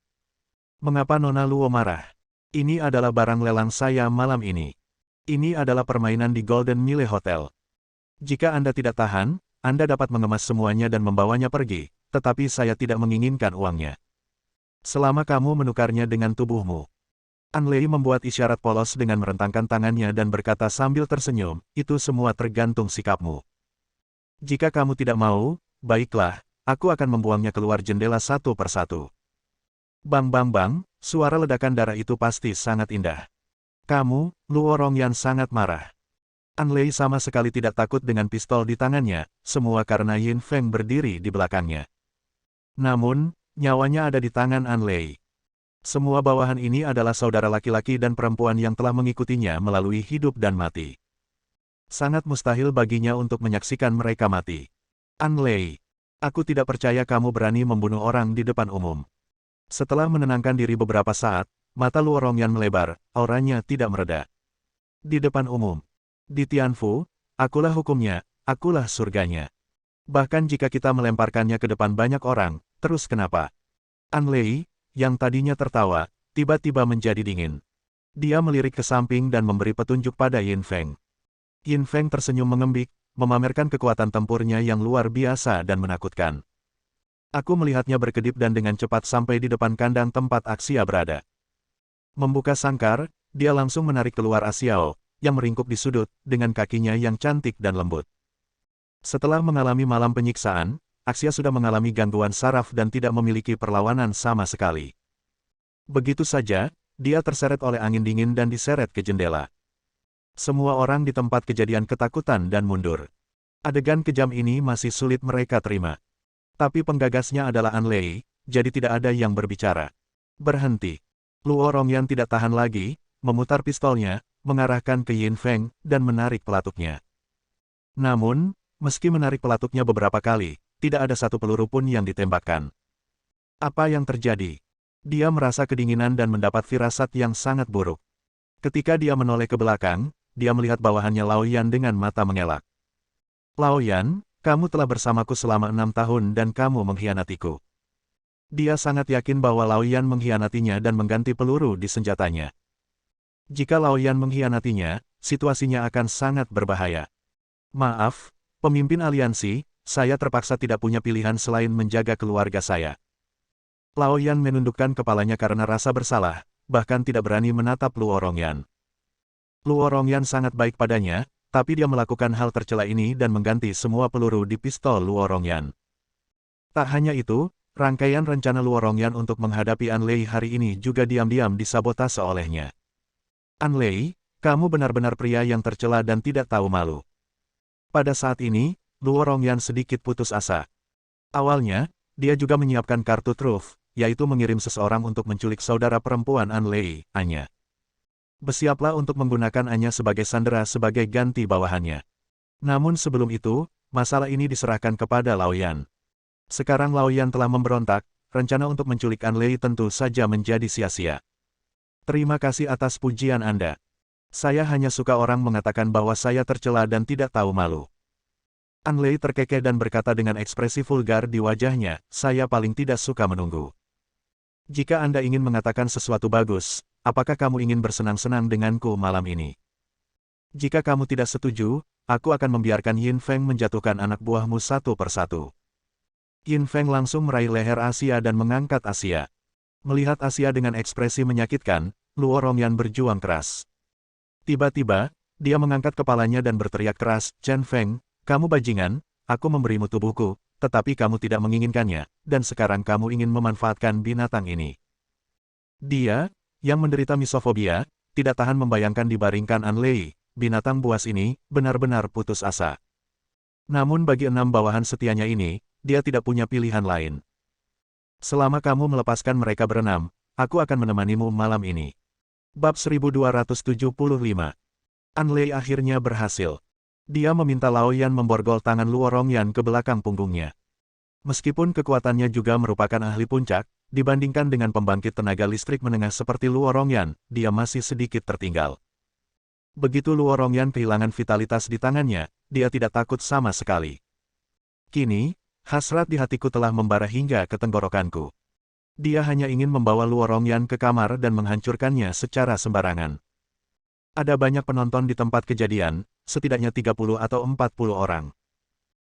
Mengapa Nona Luo marah? Ini adalah barang lelang saya malam ini. Ini adalah permainan di Golden Mile Hotel. Jika Anda tidak tahan, Anda dapat mengemas semuanya dan membawanya pergi, tetapi saya tidak menginginkan uangnya. Selama kamu menukarnya dengan tubuhmu. Anlei membuat isyarat polos dengan merentangkan tangannya dan berkata sambil tersenyum, itu semua tergantung sikapmu. Jika kamu tidak mau, baiklah, aku akan membuangnya keluar jendela satu persatu. Bang bang bang, suara ledakan darah itu pasti sangat indah. Kamu, Luo Rongyan sangat marah. Anlei sama sekali tidak takut dengan pistol di tangannya, semua karena Yin Feng berdiri di belakangnya. Namun, nyawanya ada di tangan Anlei. Semua bawahan ini adalah saudara laki-laki dan perempuan yang telah mengikutinya melalui hidup dan mati. Sangat mustahil baginya untuk menyaksikan mereka mati. Anlei, aku tidak percaya kamu berani membunuh orang di depan umum. Setelah menenangkan diri beberapa saat, mata Luo Rongyan melebar, auranya tidak mereda. Di depan umum. Di Tianfu, akulah hukumnya, akulah surganya. Bahkan jika kita melemparkannya ke depan banyak orang, terus kenapa? Anlei, yang tadinya tertawa, tiba-tiba menjadi dingin. Dia melirik ke samping dan memberi petunjuk pada Yin Feng. Yin Feng tersenyum mengembik, memamerkan kekuatan tempurnya yang luar biasa dan menakutkan. Aku melihatnya berkedip dan dengan cepat sampai di depan kandang tempat Axia berada. Membuka sangkar, dia langsung menarik keluar Axiao, yang meringkuk di sudut, dengan kakinya yang cantik dan lembut. Setelah mengalami malam penyiksaan, Axia sudah mengalami gangguan saraf dan tidak memiliki perlawanan sama sekali. Begitu saja, dia terseret oleh angin dingin dan diseret ke jendela. Semua orang di tempat kejadian ketakutan dan mundur. Adegan kejam ini masih sulit mereka terima. Tapi penggagasnya adalah Anlei, jadi tidak ada yang berbicara. Berhenti. Luo Rongyan tidak tahan lagi, memutar pistolnya, mengarahkan ke Yin Feng, dan menarik pelatuknya. Namun, meski menarik pelatuknya beberapa kali, tidak ada satu peluru pun yang ditembakkan. Apa yang terjadi? Dia merasa kedinginan dan mendapat firasat yang sangat buruk. Ketika dia menoleh ke belakang, dia melihat bawahannya Lao Yan dengan mata mengelak. Lao Yan, kamu telah bersamaku selama 6 tahun dan kamu mengkhianatiku. Dia sangat yakin bahwa Lao Yan mengkhianatinya dan mengganti peluru di senjatanya. Jika Lao Yan mengkhianatinya, situasinya akan sangat berbahaya. Maaf, pemimpin aliansi, saya terpaksa tidak punya pilihan selain menjaga keluarga saya. Lao Yan menundukkan kepalanya karena rasa bersalah, bahkan tidak berani menatap Luo Rongyan. Luo Rongyan sangat baik padanya, tapi dia melakukan hal tercela ini dan mengganti semua peluru di pistol Luo Rongyan. Tak hanya itu, rangkaian rencana Luo Rongyan untuk menghadapi Anlei hari ini juga diam-diam disabotase olehnya. Anlei, kamu benar-benar pria yang tercela dan tidak tahu malu. Pada saat ini, Luo Rongyan sedikit putus asa. Awalnya, dia juga menyiapkan kartu truf, yaitu mengirim seseorang untuk menculik saudara perempuan Anlei, Anya. Bersiaplah untuk menggunakan Anya sebagai sandera sebagai ganti bawahannya. Namun sebelum itu, masalah ini diserahkan kepada Lao Yan. Sekarang Lao Yan telah memberontak, rencana untuk menculik Anlei tentu saja menjadi sia-sia. Terima kasih atas pujian Anda. Saya hanya suka orang mengatakan bahwa saya tercela dan tidak tahu malu. Anlei terkekeh dan berkata dengan ekspresi vulgar di wajahnya, saya paling tidak suka menunggu. Jika Anda ingin mengatakan sesuatu bagus, apakah kamu ingin bersenang-senang denganku malam ini? Jika kamu tidak setuju, aku akan membiarkan Yin Feng menjatuhkan anak buahmu satu persatu. Yin Feng langsung meraih leher Asia dan mengangkat Asia. Melihat Asia dengan ekspresi menyakitkan, Luo Rongyan berjuang keras. Tiba-tiba, dia mengangkat kepalanya dan berteriak keras, Chen Feng, kamu bajingan, aku memberimu tubuhku, tetapi kamu tidak menginginkannya, dan sekarang kamu ingin memanfaatkan binatang ini. Dia, yang menderita misofobia, tidak tahan membayangkan dibaringkan Anlei, binatang buas ini, benar-benar putus asa. Namun bagi 6 bawahan setianya ini, dia tidak punya pilihan lain. Selama kamu melepaskan mereka berenam, aku akan menemanimu malam ini. Bab 1275. Anlei akhirnya berhasil. Dia meminta Lao Yan memborgol tangan Luo Rongyan ke belakang punggungnya. Meskipun kekuatannya juga merupakan ahli puncak, dibandingkan dengan pembangkit tenaga listrik menengah seperti Luo Rongyan, dia masih sedikit tertinggal. Begitu Luo Rongyan kehilangan vitalitas di tangannya, dia tidak takut sama sekali. Kini, hasrat di hatiku telah membara hingga ke tenggorokanku. Dia hanya ingin membawa Luo Rongyan ke kamar dan menghancurkannya secara sembarangan. Ada banyak penonton di tempat kejadian, setidaknya 30 atau 40 orang.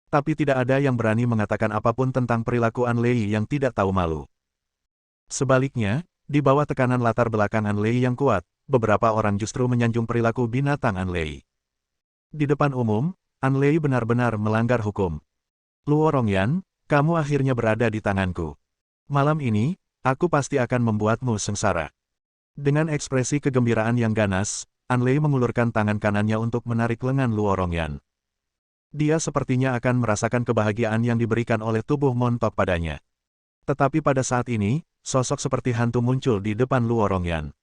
Tapi tidak ada yang berani mengatakan apapun tentang perilaku Anlei yang tidak tahu malu. Sebaliknya, di bawah tekanan latar belakang Anlei yang kuat, beberapa orang justru menyanjung perilaku binatang Anlei. Di depan umum, Anlei benar-benar melanggar hukum. Luo Rongyan, kamu akhirnya berada di tanganku. Malam ini, aku pasti akan membuatmu sengsara. Dengan ekspresi kegembiraan yang ganas, Anlei mengulurkan tangan kanannya untuk menarik lengan Luo Rongyan. Dia sepertinya akan merasakan kebahagiaan yang diberikan oleh tubuh montok padanya. Tetapi pada saat ini, sosok seperti hantu muncul di depan Luo Rongyan.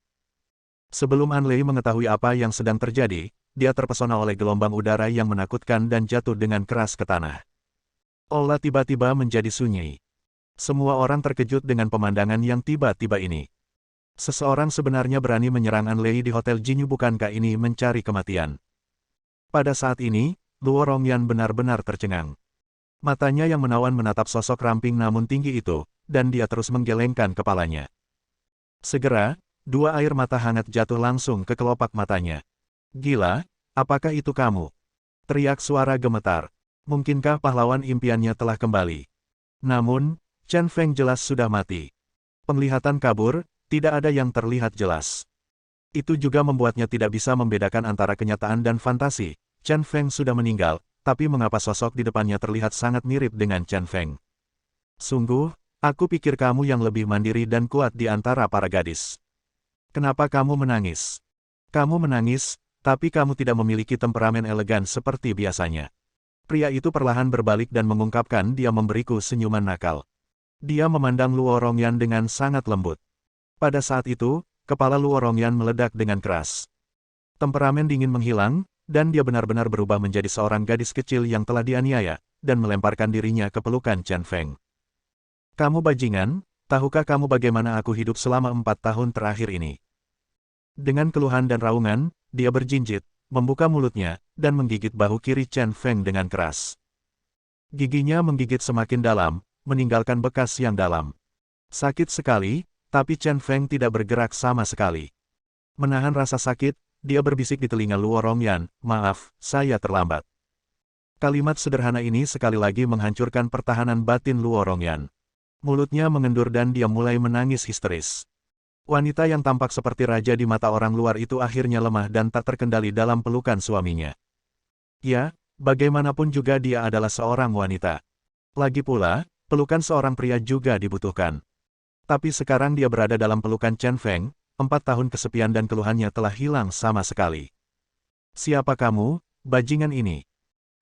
Sebelum Anlei mengetahui apa yang sedang terjadi, dia terpesona oleh gelombang udara yang menakutkan dan jatuh dengan keras ke tanah. Aula tiba-tiba menjadi sunyi. Semua orang terkejut dengan pemandangan yang tiba-tiba ini. Seseorang sebenarnya berani menyerang Anlei di Hotel Jinyu, bukankah ini mencari kematian? Pada saat ini, Luo Rongyan benar-benar tercengang. Matanya yang menawan menatap sosok ramping namun tinggi itu, dan dia terus menggelengkan kepalanya. Segera, dua air mata hangat jatuh langsung ke kelopak matanya. Gila, apakah itu kamu? Teriak suara gemetar. Mungkinkah pahlawan impiannya telah kembali? Namun, Chen Feng jelas sudah mati. Penglihatan kabur, tidak ada yang terlihat jelas. Itu juga membuatnya tidak bisa membedakan antara kenyataan dan fantasi. Chen Feng sudah meninggal, tapi mengapa sosok di depannya terlihat sangat mirip dengan Chen Feng? Sungguh, aku pikir kamu yang lebih mandiri dan kuat di antara para gadis. Kenapa kamu menangis? Kamu menangis, tapi kamu tidak memiliki temperamen elegan seperti biasanya. Pria itu perlahan berbalik dan mengungkapkan dia memberiku senyuman nakal. Dia memandang Luo Rongyan dengan sangat lembut. Pada saat itu, kepala Luo Rongyan meledak dengan keras. Temperamen dingin menghilang, dan dia benar-benar berubah menjadi seorang gadis kecil yang telah dianiaya, dan melemparkan dirinya ke pelukan Chen Feng. Kamu bajingan, tahukah kamu bagaimana aku hidup selama 4 tahun terakhir ini? Dengan keluhan dan raungan, dia berjinjit, membuka mulutnya, dan menggigit bahu kiri Chen Feng dengan keras. Giginya menggigit semakin dalam, meninggalkan bekas yang dalam. Sakit sekali, tapi Chen Feng tidak bergerak sama sekali. Menahan rasa sakit, dia berbisik di telinga Luo Rongyan, maaf, saya terlambat. Kalimat sederhana ini sekali lagi menghancurkan pertahanan batin Luo Rongyan. Mulutnya mengendur dan dia mulai menangis histeris. Wanita yang tampak seperti raja di mata orang luar itu akhirnya lemah dan tak terkendali dalam pelukan suaminya. Ya, bagaimanapun juga dia adalah seorang wanita. Lagi pula, pelukan seorang pria juga dibutuhkan. Tapi sekarang dia berada dalam pelukan Chen Feng, 4 tahun kesepian dan keluhannya telah hilang sama sekali. Siapa kamu, bajingan ini?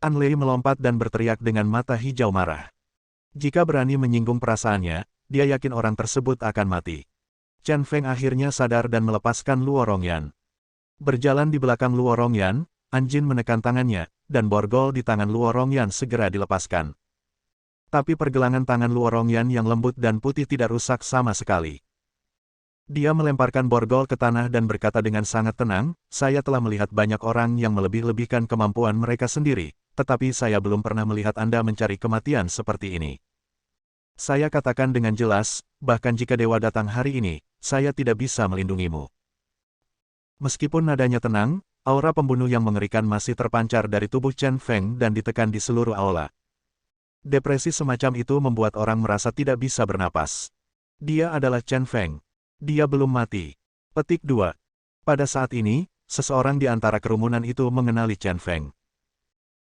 Anlei melompat dan berteriak dengan mata hijau marah. Jika berani menyinggung perasaannya, dia yakin orang tersebut akan mati. Chen Feng akhirnya sadar dan melepaskan Luo Rongyan. Berjalan di belakang Luo Rongyan, Anjin menekan tangannya, dan borgol di tangan Luo Rongyan segera dilepaskan. Tapi pergelangan tangan Luo Rongyan yang lembut dan putih tidak rusak sama sekali. Dia melemparkan borgol ke tanah dan berkata dengan sangat tenang, saya telah melihat banyak orang yang melebih-lebihkan kemampuan mereka sendiri, tetapi saya belum pernah melihat Anda mencari kematian seperti ini. Saya katakan dengan jelas, bahkan jika dewa datang hari ini, saya tidak bisa melindungimu. Meskipun nadanya tenang, aura pembunuh yang mengerikan masih terpancar dari tubuh Chen Feng dan ditekan di seluruh aula. Depresi semacam itu membuat orang merasa tidak bisa bernapas. Dia adalah Chen Feng. Dia belum mati. Petik 2. Pada saat ini, seseorang di antara kerumunan itu mengenali Chen Feng.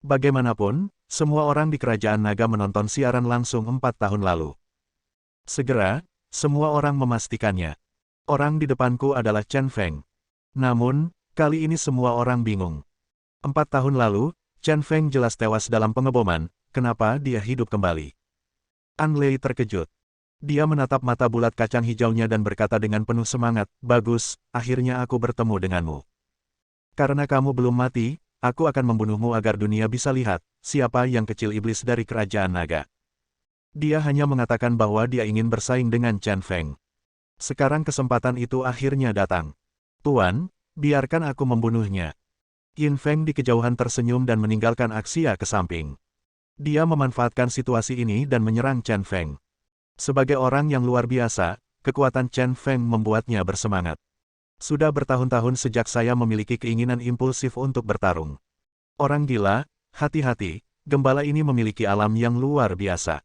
Bagaimanapun, semua orang di Kerajaan Naga menonton siaran langsung 4 tahun lalu. Segera, semua orang memastikannya. Orang di depanku adalah Chen Feng. Namun, kali ini semua orang bingung. 4 tahun lalu, Chen Feng jelas tewas dalam pengeboman, kenapa dia hidup kembali? Anlei terkejut. Dia menatap mata bulat kacang hijaunya dan berkata dengan penuh semangat, "Bagus, akhirnya aku bertemu denganmu. Karena kamu belum mati, aku akan membunuhmu agar dunia bisa lihat, siapa yang kecil iblis dari kerajaan naga." Dia hanya mengatakan bahwa dia ingin bersaing dengan Chen Feng. Sekarang kesempatan itu akhirnya datang. "Tuan, biarkan aku membunuhnya." Yin Feng di kejauhan tersenyum dan meninggalkan Axia ke samping. Dia memanfaatkan situasi ini dan menyerang Chen Feng. Sebagai orang yang luar biasa, kekuatan Chen Feng membuatnya bersemangat. "Sudah bertahun-tahun sejak saya memiliki keinginan impulsif untuk bertarung. Orang gila, hati-hati, gembala ini memiliki alam yang luar biasa."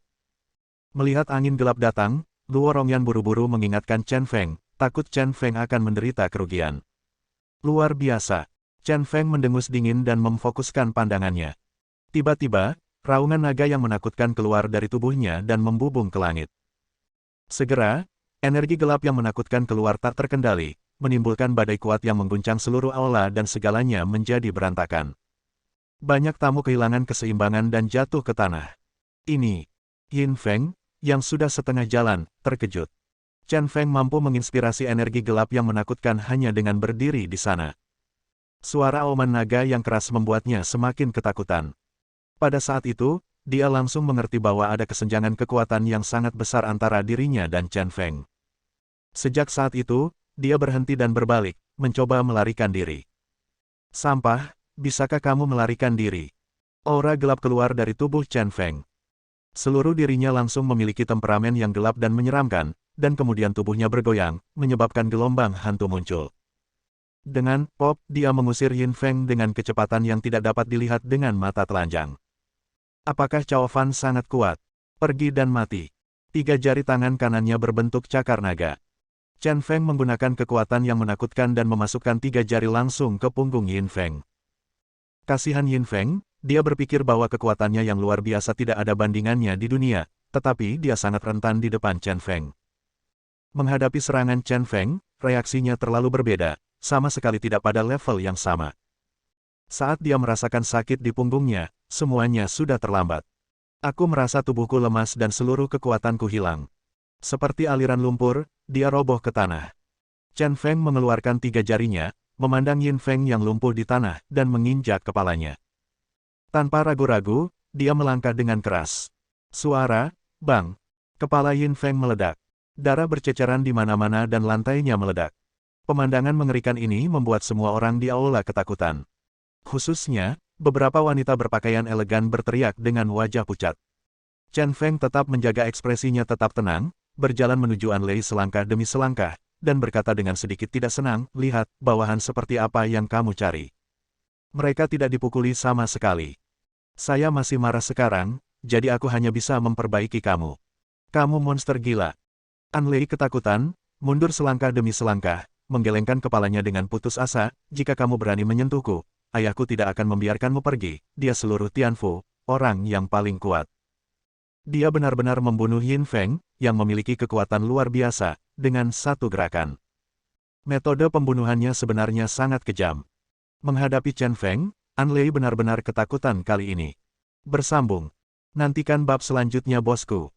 Melihat angin gelap datang, Luo Rongyan buru-buru mengingatkan Chen Feng, takut Chen Feng akan menderita kerugian. "Luar biasa." Chen Feng mendengus dingin dan memfokuskan pandangannya. Tiba-tiba, raungan naga yang menakutkan keluar dari tubuhnya dan membubung ke langit. Segera, energi gelap yang menakutkan keluar tak terkendali, menimbulkan badai kuat yang mengguncang seluruh aula dan segalanya menjadi berantakan. Banyak tamu kehilangan keseimbangan dan jatuh ke tanah. Ini, Yin Feng, yang sudah setengah jalan, terkejut. Chen Feng mampu menginspirasi energi gelap yang menakutkan hanya dengan berdiri di sana. Suara auman naga yang keras membuatnya semakin ketakutan. Pada saat itu, dia langsung mengerti bahwa ada kesenjangan kekuatan yang sangat besar antara dirinya dan Chen Feng. Sejak saat itu, dia berhenti dan berbalik, mencoba melarikan diri. "Sampah, bisakah kamu melarikan diri?" Aura gelap keluar dari tubuh Chen Feng. Seluruh dirinya langsung memiliki temperamen yang gelap dan menyeramkan, dan kemudian tubuhnya bergoyang, menyebabkan gelombang hantu muncul. Dengan pop, dia mengusir Yin Feng dengan kecepatan yang tidak dapat dilihat dengan mata telanjang. Apakah Cao Fan sangat kuat? Pergi dan mati. 3 jari tangan kanannya berbentuk cakar naga. Chen Feng menggunakan kekuatan yang menakutkan dan memasukkan 3 jari langsung ke punggung Yin Feng. Kasihan Yin Feng, dia berpikir bahwa kekuatannya yang luar biasa tidak ada bandingannya di dunia, tetapi dia sangat rentan di depan Chen Feng. Menghadapi serangan Chen Feng, reaksinya terlalu berbeda, sama sekali tidak pada level yang sama. Saat dia merasakan sakit di punggungnya, semuanya sudah terlambat. "Aku merasa tubuhku lemas dan seluruh kekuatanku hilang." Seperti aliran lumpur, dia roboh ke tanah. Chen Feng mengeluarkan 3 jarinya, memandang Yin Feng yang lumpuh di tanah, dan menginjak kepalanya. Tanpa ragu-ragu, dia melangkah dengan keras. Suara, bang. Kepala Yin Feng meledak. Darah berceceran di mana-mana dan lantainya meledak. Pemandangan mengerikan ini membuat semua orang di aula ketakutan. Khususnya, beberapa wanita berpakaian elegan berteriak dengan wajah pucat. Chen Feng tetap menjaga ekspresinya tetap tenang, berjalan menuju An Lei selangkah demi selangkah, dan berkata dengan sedikit tidak senang, "Lihat, bawahan seperti apa yang kamu cari. Mereka tidak dipukuli sama sekali. Saya masih marah sekarang, jadi aku hanya bisa memperbaiki kamu. Kamu monster gila." An Lei ketakutan, mundur selangkah demi selangkah, menggelengkan kepalanya dengan putus asa, "Jika kamu berani menyentuhku, ayahku tidak akan membiarkanmu pergi, dia seluruh Tianfu, orang yang paling kuat." Dia benar-benar membunuh Yin Feng, yang memiliki kekuatan luar biasa, dengan satu gerakan. Metode pembunuhannya sebenarnya sangat kejam. Menghadapi Chen Feng, An Lei benar-benar ketakutan kali ini. Bersambung. Nantikan bab selanjutnya bosku.